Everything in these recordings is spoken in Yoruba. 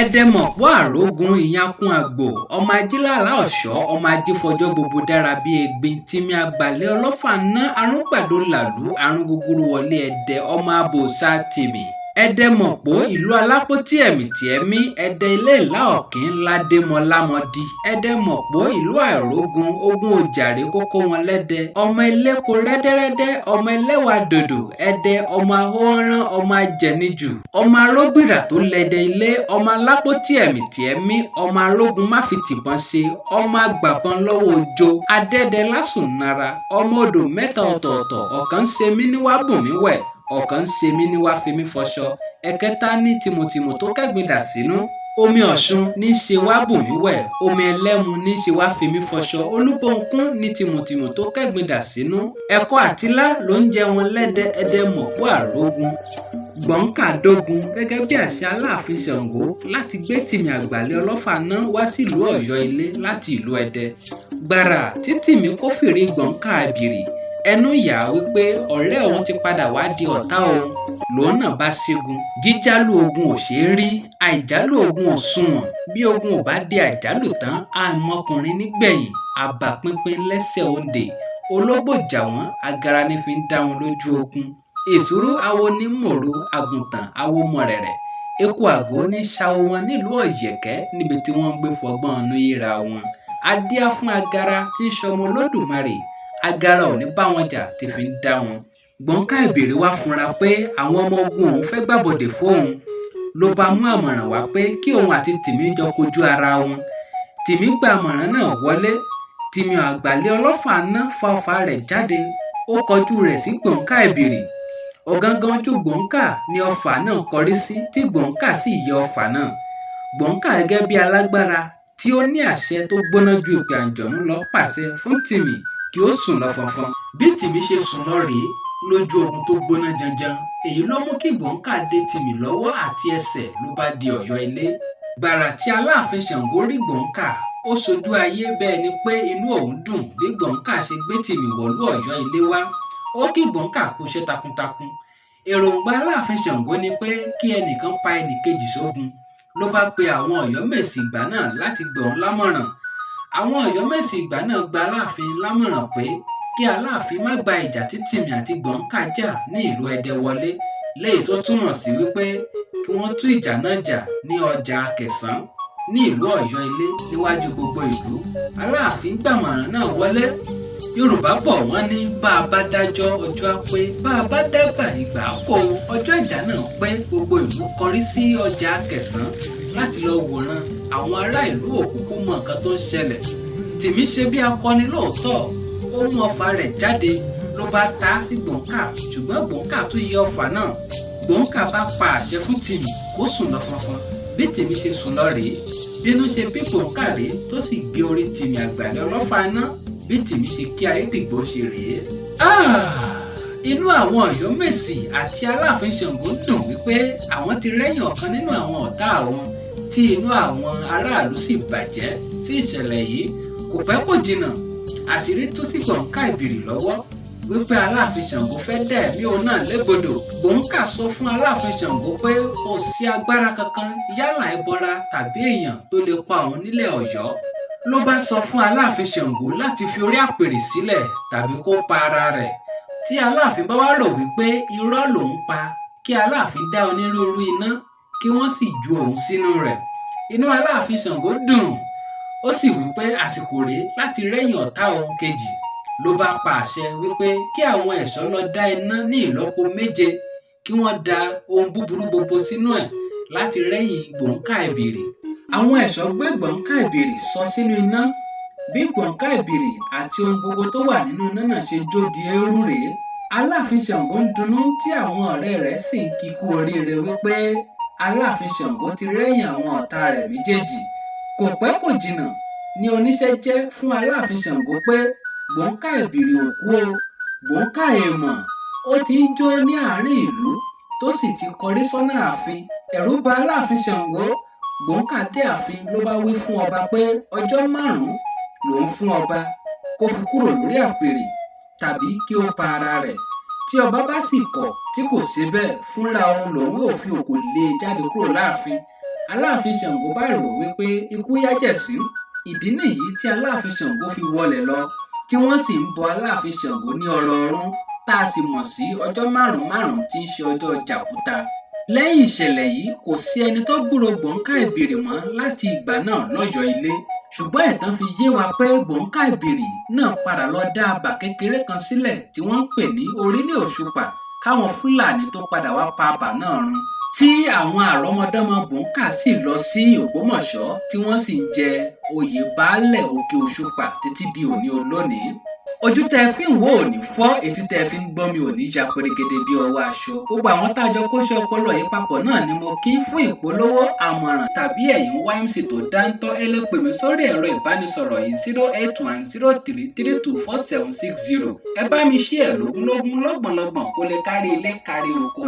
ẹdẹmọ̀pọ̀ àrógun ìyankun àgbò ọmọ ajílàlá ọ̀ṣọ́ ọmọ ajífọjọ́ gbogbo dára bíi egbin Timi Agbale Olofa ná arúngbàdo làlú àrùn gúgúrú wọlé ẹdẹ ọmọ abòsá Timi ẹdẹmọ̀pọ̀ ìlú alápótí ẹ̀mí ẹdẹ ilé ìlà ọ̀kín ládémọlámọdí ẹdẹmọ̀pọ̀ ìlú àìrógun ogun òjàre kókó wọn lẹ́dẹ ọmọ elépo rẹ́dẹ́rẹ́dẹ́ ọmọ ẹlẹ́wà dòdò ẹdẹ ọmọ ahóhánrán ọmọ ajẹnijù ọmọ arógbìrà tó lẹ́dẹ ilé ọmọ alápótí ẹ̀mí ọmọ arógun má fi tìbọn ṣe ọmọ àgbàbọn lọ́wọ́ òjò adẹ́dẹ lásùn nara ọmọ odò mẹ́ta ọ̀tọ̀ọ̀tọ̀ ọ̀kan ń ṣe mí ní wá bùn mí wẹ̀ ọ̀kan ń ṣe mí ní wá fi mí fọṣọ ẹ̀kẹta ní tìmùtìmù tó kẹ́gbin dà sínú omi ọ̀ṣun ní í ṣe wá bùn mí wẹ̀ omi ẹlẹ́mu ní í ṣe wá fi mí fọṣọ olúbọ̀nkún ní tìmùtìmù tó kẹ́gbin dà sínú ẹ̀kọ́ àtilá ló ń jẹ wọn lẹ́dẹ ẹdẹmọ̀pọ̀ àrógun Gbonka dógun gẹ́gẹ́ bí àṣẹ Aláàfin Sango láti gbé Timi Agbale Olofa náà wá sílùú Ọ̀yọ́ ilé láti ìlú Ẹdẹ gbàrà tí Timi kófìrí Gbonka Ebiri ẹnu yà wípé ọ̀rẹ́ òun ti padà wá di ọ̀tá òun lòun náà bá ṣẹ́gun jíjálù ogun ò ṣeé rí àìjálù ogun ò sunwọ̀n bí ogun ò bá di àìjálù tán àmọkùnrin nígbẹ̀yìn àbá pínpín lẹ́sẹ̀ òǹdè ológbò jà wọ́n agara ní fi ń dá wọn lójú ogun èsúrú awo ní mòró àgùntàn awo mọ̀rẹ̀rẹ̀ eku àgó ní ṣàwọ wọn nílùú Ọ̀yẹ̀kẹ́ níbi tí wọ́n ń gbé fọgbọ́n ọ̀nù yíra wọn adíá fún agara tí ń ṣọmọ Olódùmarè agara ò ní bá wọn jà tí fi ń dá wọn Gbonka Ebiri wá fúnra pé àwọn ọmọ ogun òun fẹ́ gbàbọ̀dè fóun ló bá mú àmọ̀ràn wá pé kí òun àti Timi jọ kojú ara wọn Timi gba àmọ̀ràn náà wọlé Timi Agbale Olofa ná fa ọfà rẹ̀ jáde ó kọjú rẹ̀ sí Gbonka Ebiri ọ̀gángán ojú Gbonka ni ọfà náà kọrí sí tí Gbonka sì yẹ ọfà náà Gbonka gẹ́gẹ́ bí alágbára tí ó ní àṣẹ tó gbóná ju ìpè àǹjọ̀nú lọ pàṣẹ fún Timi kí ó sùn lọ fọnfọn bí Timi ṣe sùn lọ rèé lójú ogun tó gbóná janjan èyí ló mú kí Gbonka dé Timi lọ́wọ́ àti ẹsẹ̀ ló bá di Ọ̀yọ́ ilé gbàrà tí Aláàfin Sango rí Gbonka ó ṣojú ayé bẹ́ẹ̀ ni pé inú òun dùn bí Gbonka ṣe gbé Timi wọ̀lú Ọ̀yọ́ ilé wá ó kí Gbonka kú iṣẹ́ takuntakun èròǹgbà Aláàfin Sango ni pé kí ẹnìkan pa ẹnìkejì sógun ló bá pe àwọn Ọ̀yọ́mèsì ìgbà náà láti gbà wọ́n lámọ̀ràn àwọn Ọ̀yọ́mèsì ìgbà náà gba Aláàfin lámọ̀ràn pé kí Aláàfin má gba ìjà tí Timi àti Gbonka jà ní ìlú Ẹdẹ wọlé léyìí tó túmọ̀ sí wípé kí wọ́n tú ìjà náà jà ní ọjà Akẹ̀sán ní ìlú Ọ̀yọ́ ilé níwájú gbogbo ìlú Aláàfin gbàmọ̀ràn náà wọlé Yorùbá bọ̀ wọ́n ní bá a bá dájọ́ ọjọ́ á pé bá a bá dàgbà ìgbà kò ọjọ́ ìjà náà pé gbogbo ìlú kọrí sí ọjà Akẹ̀sán láti lọ wòran àwọn ará ìlú òkùnkùn mọ nǹkan tó ń ṣẹlẹ̀ Timi ṣe bí akọni lóòótọ́ ó mú ọfà rẹ̀ jáde ló bá ta á sí Gbonka ṣùgbọ́n Gbonka tún yẹ ọfà náà Gbonka bá pa àṣẹ fún Timi kó sùn lọ fọnfọn bí Timi ṣe sùn lọ rèé bínú ṣe bí Gbonka rèé tó sì gbé orí Timi Agbale Olofa náà bí Timi ṣe kí ayédìgbò ṣe rèé. Inú àwọn Ọ̀yọ́mèsì àti Aláàfin Sango dùn wípé àwọn ti rẹ́yìn ọ̀kan nínú àwọn ọ̀tá àwọn tí inú àwọn aráàlú sì bàjẹ́ sí ìṣẹ̀lẹ̀ yìí kò pẹ́ kò jìnnà àṣírí tú sí Gbonka Ebiri lọ́wọ́ wípé Aláàfin Sango fẹ́ dá ẹ̀mí òun náà légbodò Gbonka sọ fún Aláàfin Sango pé kò sí agbára kankan yálà ẹbọra tàbí èèyàn tó lè pa òun nílẹ̀ Ọ̀yọ́ ló bá sọ fún Aláàfin Sango láti fi orí àpèrè sílẹ̀ tàbí kó pa ara rẹ̀ tí Aláàfin bá wá rò wípé irọ́ lòun pa kí Aláàfin dá onírúurú iná kí wọ́n sì ju òun sínú rẹ̀ inú Aláàfin Sango dùn ó sì wípé àsìkò rèé láti rẹ́yìn ọ̀tá òun kejì ló bá pa àṣẹ wípé kí àwọn ẹ̀ṣọ́ lọ dá iná ní ìlọ́po 7 kí wọ́n da ohun búburú gbogbo sínú ẹ̀ láti rẹ́yìn Gbonka Ebiri àwọn ẹ̀ṣọ́ gbé Gbonka Ebiri sọ sínú iná bí Gbonka Ebiri àti ohun gbogbo tó wà nínú iná náà ṣe jó di eérú rèé Aláàfin Sango ń dunnú tí àwọn ọ̀rẹ́ rẹ̀ sì ń kí kú oríire wípé Aláàfin Sango ti rẹ́yìn àwọn ọ̀tá rẹ̀ méjèèjì kò pẹ́ kò jìnnà ni oníṣẹ́ jẹ́ fún Aláàfin Sango pé Gbonka Ebiri ò kú o Gbonka èèmọ̀ ó ti ń jó ní àárín ìlú tó sì ti kọrí sọ́nà ààfin ẹ̀rù bà Aláàfin Sango Gbonka dé ààfin ló bá wí fún ọba pé ọjọ́ 5 lòun fún ọba kó fi kúrò lórí àpèrè tàbí kí ó pa ara rẹ̀ tí ọba bá sì kọ̀ tí kò ṣe bẹ́ẹ̀ fúnra òun lòun yóò fi òkò lé e jáde kúrò láàfin Aláàfin Ṣàngó bá rò wípé ikú yájẹ̀sín. Ìdí nìyí tí Aláàfin Ṣàngó fi wọlẹ̀ lọ tí wọ́n sì ń bọ Aláàfin Ṣàngó ní ọrọọrún tá a sì mọ̀ sí ọjọ́ márùn-ún tí ń ṣe ọjọ́ jàkúta. Lẹ́yìn ìṣẹ̀lẹ̀ yìí kò sí ẹni tó gbúròó Gbonka Ebiri mọ́ láti ìgbà náà lọ́yọ̀ọ́ ilé. Ṣùgbọ́n ìtàn fi yé wa pé Gbonka Ebiri náà padà lọ dá àbà kékeré kan sílẹ̀ tí wọ́n ń pè ní Orílẹ̀ Òṣùpá káwọn Fúlàní tó padà wá pa àbà náà run. Tí àwọn àrọ́mọdọ́mọ Gbonka sì lọ sí Ògbómọ̀ṣọ́ tí wọ́n sì ń jẹ oyè baálẹ̀ Òkè Òṣùpá títí di òní olónìí. Ojú tẹ́ fi ń wò ò ní fọ́, etí tẹ́ fi ń gbọ́ mi ò ní ya pérégede bí ọwọ́ aṣọ. Gbogbo àwọn tájọ kóṣẹ́ ọpọlọ yìí papọ̀ náà ni mo kí fún ìpolówó, àmọ̀ràn tàbí ẹ̀yin wá MC tó dáńtọ́. Ẹ lè pè mí sórí ẹ̀rọ ìbánisọ̀rọ̀ yìí 08103334760. Ẹ bá mi share lógúnlógún lọ́gbọ̀nlọ́gbọ̀n kó lè kárí ilé kárí oko.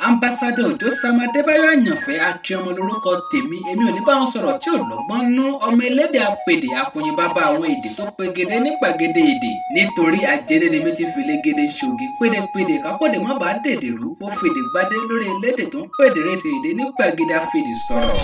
Ambassador Òjó Sam Adébáyọ̀ Àyànfẹ́ Akíọmọ lórúkọ tèmi. Èmi ò ní bá wọn sọ̀rọ̀ tí ò lọ́gbọ́n nú, ọmọ elédè apèdè akùnyin bàbá àwọn èdè tó pegedé ní gbàgede èdè. Nítorí ajẹ́dẹ́ ni mi ti fi légede ṣògì pédépédé kákọ́dé má bàa dèdè rú bó fèdè gbadé lórí elédè tó ń pèdè rédèrèdè ní gbàgede afèdè sọ̀rọ̀.